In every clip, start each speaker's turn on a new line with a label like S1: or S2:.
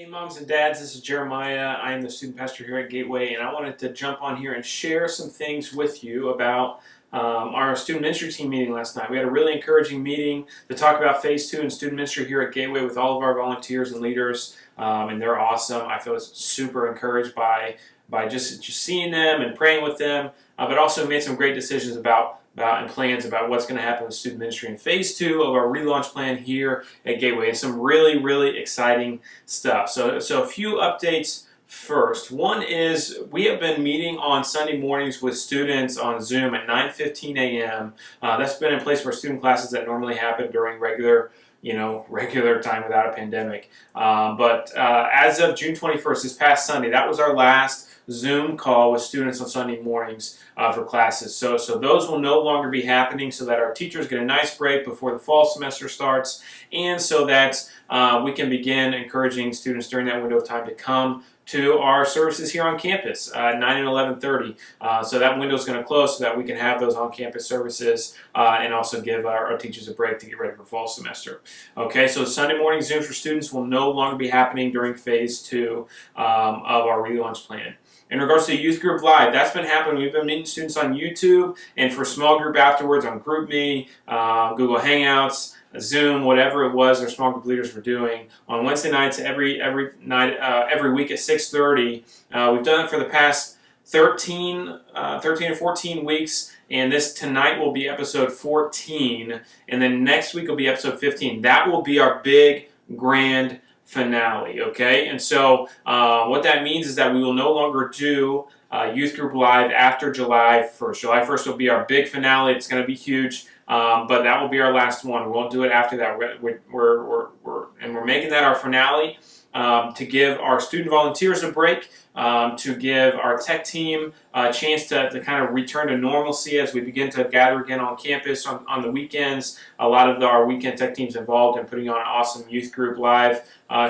S1: Moms and dads, this is Jeremiah. I am the student pastor here at Gateway, and I wanted to jump on here and share some things with you about our student ministry team meeting last night. We had a really encouraging meeting to talk about Phase 2 in student ministry here at Gateway with all of our volunteers and leaders, and they're awesome. I feel super encouraged by just seeing them and praying with them, but also made some great decisions about and plans about what's going to happen with student ministry in Phase 2 of our relaunch plan here at Gateway, and some really exciting stuff. So a few updates first. One is we have been meeting on Sunday mornings with students on Zoom at 9:15 a.m. That's been in place for student classes that normally happen during regular time without a pandemic. But as of June 21st, this past Sunday, that was our last Zoom call with students on Sunday mornings for classes. So those will no longer be happening, so that our teachers get a nice break before the fall semester starts, and so that we can begin encouraging students during that window of time to come to our services here on campus, 9 and 11:30. So that window is going to close so that we can have those on-campus services and also give our teachers a break to get ready for fall semester. Okay, so Sunday morning Zooms for students will no longer be happening during Phase 2 of our relaunch plan. In regards to Youth Group Live, that's been happening. We've been meeting students on YouTube, and for small group afterwards on GroupMe, Google Hangouts, Zoom, whatever it was our small group leaders were doing on Wednesday nights every night, every week at 6:30. We've done it for the past 13 or 14 weeks, and this tonight will be episode 14, and then next week will be episode 15. That will be our big grand finale, okay? And so what that means is that we will no longer do Youth Group Live after July 1st. July 1st will be our big finale. It's going to be huge, but that will be our last one. We won't do it after that. We're making that our finale to give our student volunteers a break, to give our tech team a chance to kind of return to normalcy as we begin to gather again on campus on the weekends. A lot of our weekend tech teams involved in putting on awesome Youth Group Live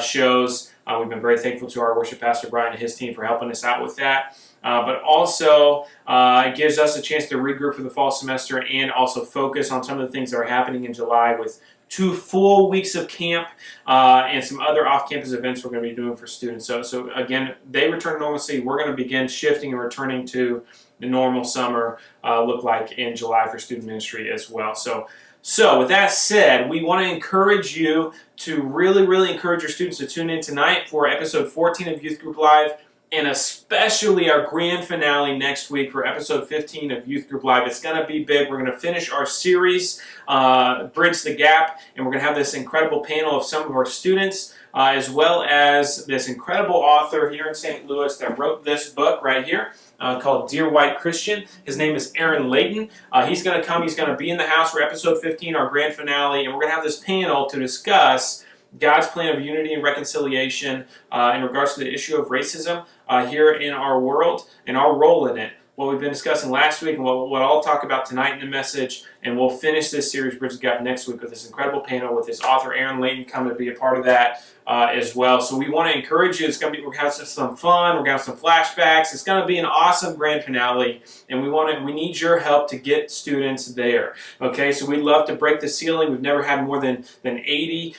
S1: shows. We've been very thankful to our worship pastor Brian and his team for helping us out with that. But also it gives us a chance to regroup for the fall semester and also focus on some of the things that are happening in July with 2 full weeks of camp and some other off-campus events we're going to be doing for students. So again, they return to normalcy. We're going to begin shifting and returning to the normal summer look like in July for student ministry as well. So with that said, we want to encourage you to really encourage your students to tune in tonight for episode 14 of Youth Group Live, and especially our grand finale next week for episode 15 of Youth Group Live. It's going to be big. We're going to finish our series, Bridge the Gap, and we're going to have this incredible panel of some of our students, as well as this incredible author here in St. Louis that wrote this book right here called Dear White Christian. His name is Aaron Layton. He's going to come. He's going to be in the house for episode 15, our grand finale, and we're going to have this panel to discuss God's plan of unity and reconciliation in regards to the issue of racism here in our world and our role in it. What we've been discussing last week and what I'll talk about tonight in the message, and we'll finish this series, Bridge the Gap, next week with this incredible panel with this author, Aaron Layton, coming to be a part of that as well. So we want to encourage you. We're going to have some fun. We're going to have some flashbacks. It's going to be an awesome grand finale, and we need your help to get students there. Okay, so we'd love to break the ceiling. We've never had more than 80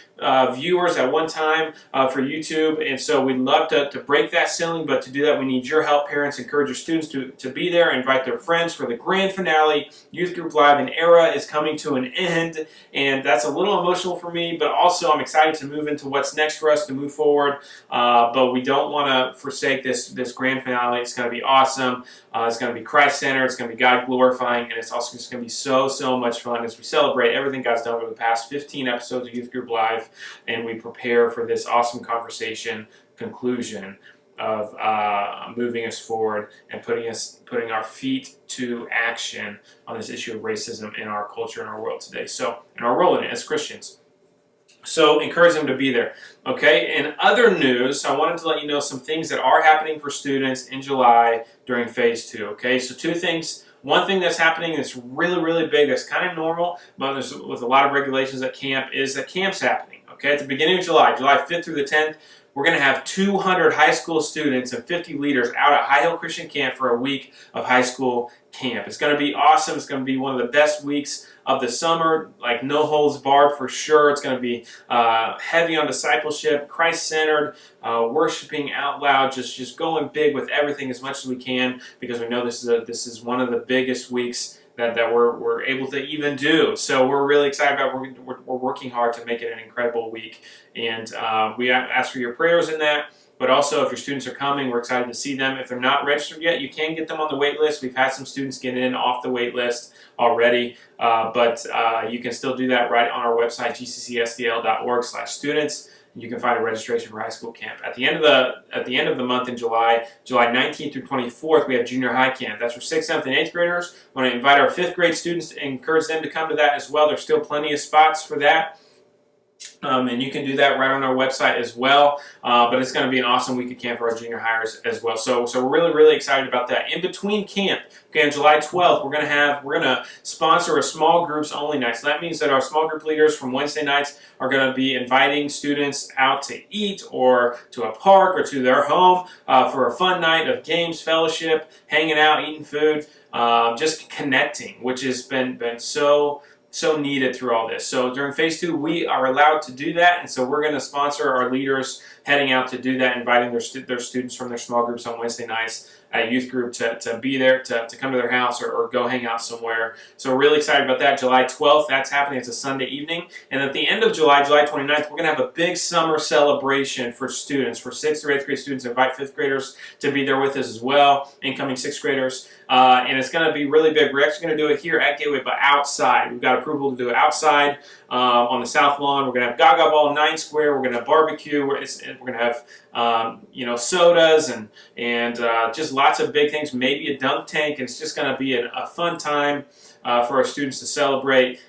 S1: viewers at one time for YouTube, and so we'd love to break that ceiling, but to do that we need your help. Parents, encourage your students to be there, invite their friends for the grand finale. Youth Group Live, an era is coming to an end, and that's a little emotional for me, but also I'm excited to move into what's next for us to move forward, but we don't want to forsake this grand finale. It's going to be awesome. It's going to be Christ-centered. It's going to be God-glorifying, and it's also just going to be so much fun as we celebrate everything God's done over the past 15 episodes of Youth Group Live, and we prepare for this awesome conversation conclusion of moving us forward and putting our feet to action on this issue of racism in our culture and our world today. So, and our role in it as Christians. So encourage them to be there. Okay, in other news, I wanted to let you know some things that are happening for students in July during Phase 2. Okay, so 2 things. One thing that's happening that's really big, that's kind of normal, but with a lot of regulations at camp, is that camp's happening. Okay, at the beginning of July 5th through the 10th, we're going to have 200 high school students and 50 leaders out at High Hill Christian Camp for a week of high school camp. It's going to be awesome. It's going to be one of the best weeks of the summer, like no holds barred for sure. It's going to be heavy on discipleship, Christ-centered, worshiping out loud, just going big with everything as much as we can, because we know this is one of the biggest weeks that we're able to even do. So we're really excited about it. We're working hard to make it an incredible week, and we ask for your prayers in that. But also, if your students are coming, we're excited to see them. If they're not registered yet, you can get them on the wait list. We've had some students get in off the wait list already, but you can still do that right on our website, gccsdl.org/students. You can find a registration for high school camp. At the end of the month in July 19th through 24th, we have junior high camp. That's for 6th, 7th, and 8th graders. We want to invite our 5th grade students to encourage them to come to that as well. There's still plenty of spots for that. And you can do that right on our website as well. But it's going to be an awesome week of camp for our junior hires as well. So we're really, really excited about that. In between camp, okay, on July 12th, we're going to sponsor a small groups only night. So that means that our small group leaders from Wednesday nights are going to be inviting students out to eat, or to a park, or to their home for a fun night of games, fellowship, hanging out, eating food, just connecting, which has been so needed through all this. So during phase 2, we are allowed to do that, and so we're going to sponsor our leaders heading out to do that, inviting their students from their small groups on Wednesday nights at youth group to be there, to come to their house, or go hang out somewhere. So we're really excited about that. July 12th, that's happening. It's a Sunday evening. And at the end of July 29th, we're going to have a big summer celebration for students, for 6th or 8th grade students. Invite 5th graders to be there with us as well, incoming 6th graders. And it's going to be really big. We're actually going to do it here at Gateway, but outside. We've got approval to do it outside on the south lawn. We're going to have Gaga Ball 9 Square. We're going to have barbecue. We're going to have sodas and just lots of big things. Maybe a dunk tank. And it's just going to be a fun time for our students to celebrate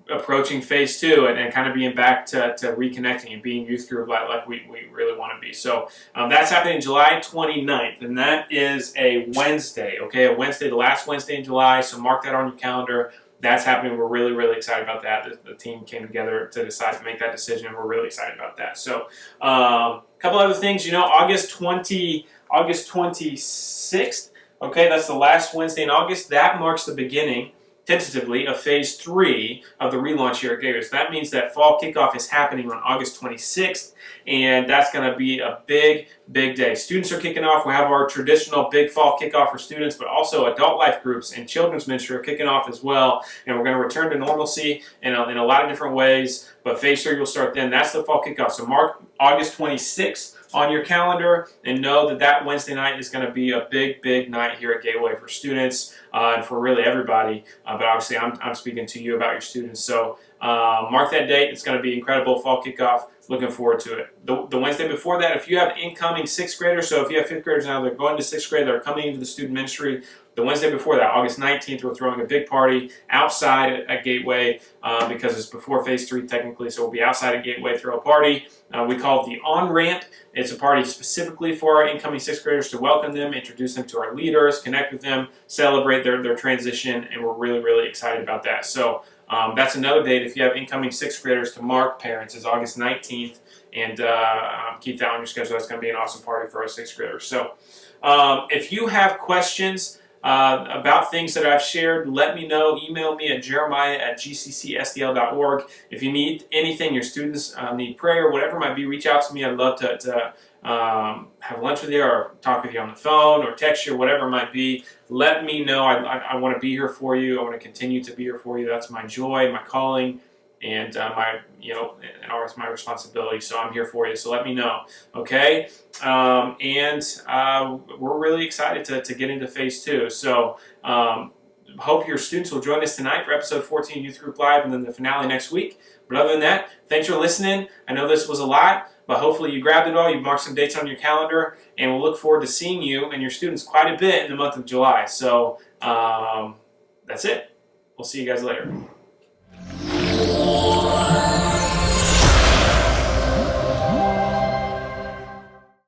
S1: approaching phase 2 and kind of being back to reconnecting and being youth group like we really want to be. So that's happening July 29th, and that is a Wednesday, okay? A Wednesday, the last Wednesday in July, so mark that on your calendar. That's happening. We're really, really excited about that. The team came together to decide to make that decision, and we're really excited about that. So a couple other things, August 26th, okay, that's the last Wednesday in August. That marks the beginning, tentatively, of phase 3 of the relaunch here at Gateway. So that means that fall kickoff is happening on August 26th, and that's going to be a big, big day. Students are kicking off. We have our traditional big fall kickoff for students, but also adult life groups and children's ministry are kicking off as well, and we're going to return to normalcy in a lot of different ways, but phase 3 will start then. That's the fall kickoff. So mark August 26th on your calendar, and know that Wednesday night is going to be a big, big night here at Gateway for students and for really everybody. But obviously, I'm speaking to you about your students. So mark that date. It's going to be incredible fall kickoff. Looking forward to it. The Wednesday before that, if you have incoming 6th graders, so if you have 5th graders now, they're going to 6th grade, they're coming into the student ministry. The Wednesday before that, August 19th, we're throwing a big party outside at Gateway because it's before phase 3 technically, so we'll be outside at Gateway, throw a party. We call it the On-Ramp. It's a party specifically for our incoming 6th graders to welcome them, introduce them to our leaders, connect with them, celebrate their transition, and we're really, really excited about that. So that's another date if you have incoming 6th graders to mark, parents, is August 19th, and keep that on your schedule. That's going to be an awesome party for our 6th graders. So if you have questions about things that I've shared, let me know. Email me at jeremiah@gccsdl.org. If you need anything, your students need prayer, whatever it might be, reach out to me. I'd love to have lunch with you, or talk with you on the phone, or text you, whatever it might be. Let me know. I want to be here for you. I want to continue to be here for you. That's my joy, my calling, and it's my responsibility. So I'm here for you. So let me know, okay? We're really excited to get into phase 2. So hope your students will join us tonight for episode 14 Youth Group Live, and then the finale next week. But other than that, thanks for listening. I know this was a lot, but hopefully you grabbed it all. You've marked some dates on your calendar, and we'll look forward to seeing you and your students quite a bit in the month of July. So that's it. We'll see you guys later.